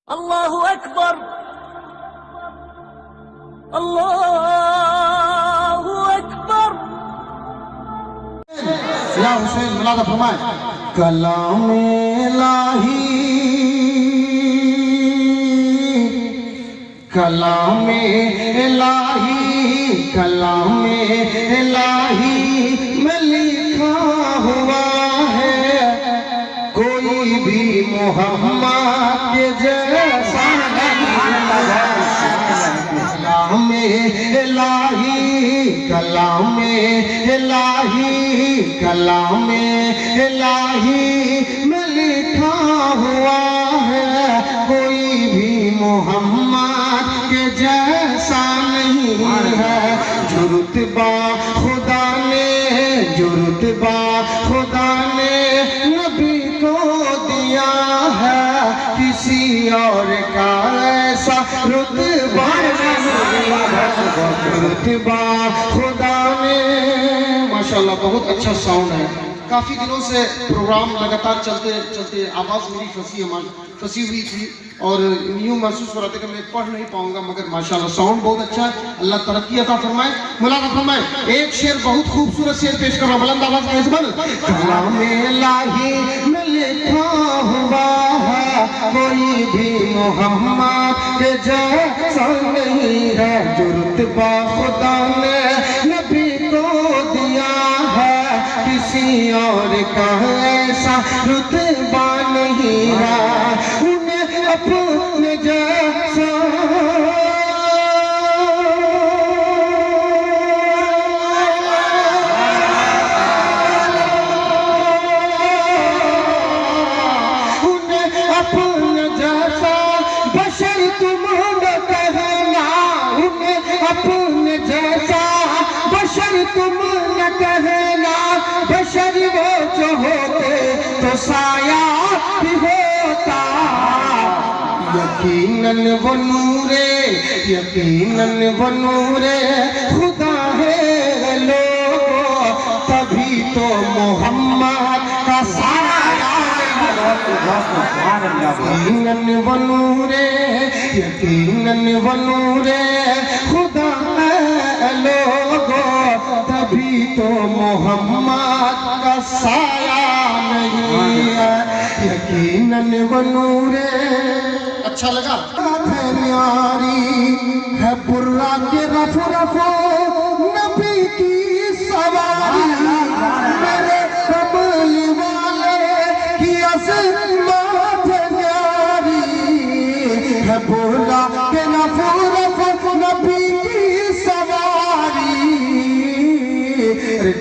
अल्लाहु अकबर, अल्लाहु अकबर। या हुसैन मुलादा फरमाए, कलामे इलाही, कलामे इलाही, कलामे इलाही में लिखा हुआ है, कोई भी मोहम्मद के जैसा कलामे इलाही, कलामे इलाही, कलामे इलाही में लिखा हुआ है, कोई भी मोहम्मद के जैसा नहीं है। जो रुतबा खुदा ने, जो रुतबा खुदा ने नबी को दिया है, किसी और का ऐसा रुतबा रुतबा खुदा ने। माशाल्लाह बहुत अच्छा साउंड है। काफ़ी दिनों से प्रोग्राम लगातार चलते चलते आवाज़ मेरी फंसी हुई थी और यूँ महसूस हो रहा था कि मैं पढ़ नहीं पाऊंगा, मगर माशाल्लाह साउंड बहुत अच्छा है। अल्लाह तरक्की अता फरमाए, मुलादा फरमाए। एक शेर, बहुत खूबसूरत शेर पेश कर रहा हूँ, बुलंद आवाज़ का इस्तेमाल। कलामे इलाही में लिखा हुआ है, कोई भी मोहम्मद के जैसा नहीं है। जो रुतबा खुदा ने नबी को दिया है, किसी और का ऐसा रुतबा नहीं है। उन्हें अपने जैसा बशर तुम न कहना, उन्हें अपने जैसा बशर तुम न कहना। बशर वो जो होते तो साया भी होता। यकीनन वो नूरे, यकीनन वो नूरे खुदा है लोगों, तभी तो मोहम्मद का साया। यकीनन वो नूरे, यकीनन वो नूरे खुदा है लोगों, तभी तो मोहम्मद का साया नहीं है। यकीनन वो नूरे। अच्छा लगा है न्यारी है बुर्रा के रफो रफो, नबी की सवारी मेरे कमली वाले की असमात न्यारी है बुर्रा के रफो रफो, नबी की सवारी।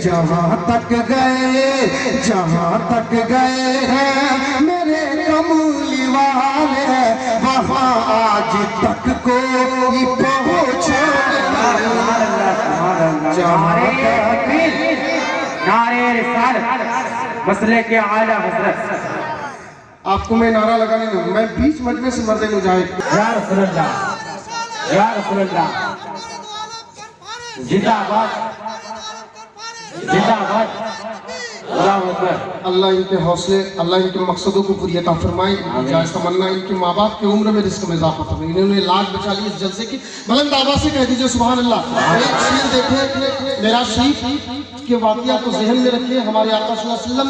जहाँ तक गए, जहाँ तक गए हैं मेरे कमली वाले, वहाँ आज तक कोई पहुँचा। नारे रिसालत मसले के आला हज़रत। आपको मैं नारा लगाने दूँ, मैं बीच मजमे से मर्द मुजाहिद। या रसूलल्लाह, या रसूलल्लाह, जिंदाबाद, जिंदाबाद। अल्लाह इनके हौसले, अल्लाह इनके मकसदों को पूरी अता फरमाए। जायज़ तमन्ना इनके माँ बाप की उम्र में रिस्क में इजाफा फरमाए। इन्होंने लाज बचा ली इस जलसे की। बुलंद आवाज़ से कह दीजिए सुभान अल्लाह। एक शेर देखे मेरा शरीफ के वाक़िया को ज़हन में रखिए। हमारे आका सल्लल्लाहु अलैहि वसल्लम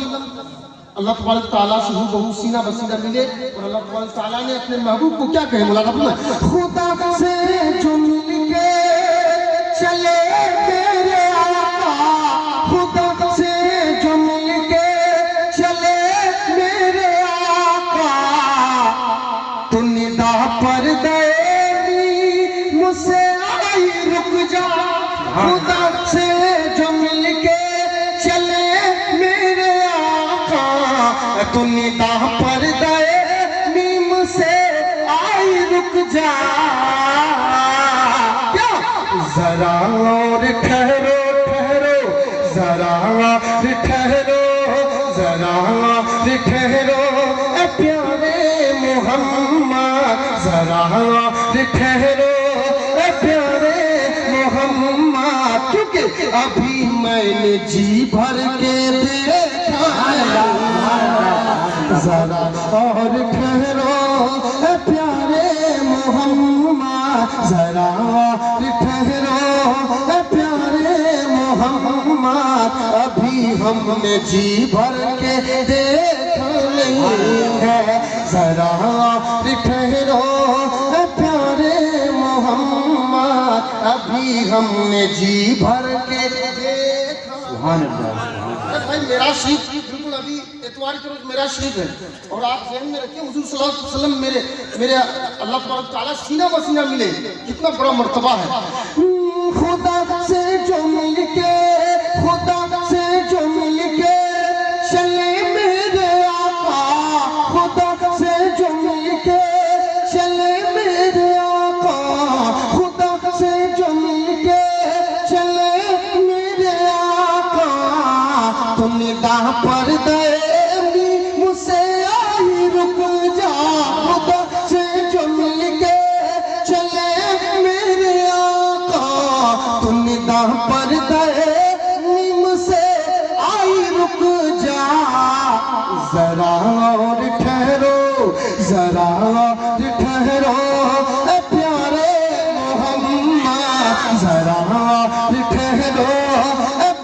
अल्लाह तबारक तआला से हूबहू सीना बसीना मिले और अल्लाह तबारक तआला ने अपने महबूब को क्या कहे, मुलादा फरमाए, खुदा से जो मिल के चले मेरे आका, खुदा से जो मिल के चले मेरे आका, तू निदा पर देनी मुझसे आई रुक जा। खुदा से जो मिल के चले मेरे आका, तू निदा पर देनी मुझसे आई रुक जा। क्या जरा और ठहरो ठहरो, जरा और ठहरो, जरा और ठहरो ए प्यारे मोहम्मद, जरा और ठहरो ए प्यारे मोहम्मद, क्योंकि अभी मैंने जी भर के देखा है। जरा और ठहरो ए प्यारे जरा ठहरो प्यारे मोहम्मद, अभी हमने जी भर के देखा नहीं है। जरा ठहरो प्यारे मोहम्मद, अभी हमने जी भर के देखा। सुभान अल्लाह। भाई मेरा शरीफ बिल्कुल अभी इतवार के रोज मेरा शरीफ है, और आप ज़हन में रखिए हुजूर सल्लल्लाहु अलैहि वसल्लम मेरे अल्लाह तबारक तआला सीना मसीना मिले, कितना बड़ा मर्तबा है। खुदा से जो मिल के, खुदा से जो मिल के चले मेरे आका, खुदा से जो मिल के चले मेरे आका, खुदा से जो मिल के चले मेरे आका, तो निगाह पर दे मुझसे आई रुक जा, खुदा से जो मिल के चले मेरे आका, तो निगाह पर दे मुझसे आई रुक जा। जरा और ठहरो, जरा और ठहरो प्यारे मोहम्मद, जरा और ठहरो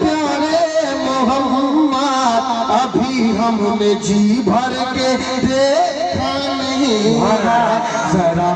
प्यारे मोहम्मद, अभी हमने जी भर के देखा नहीं है। जरा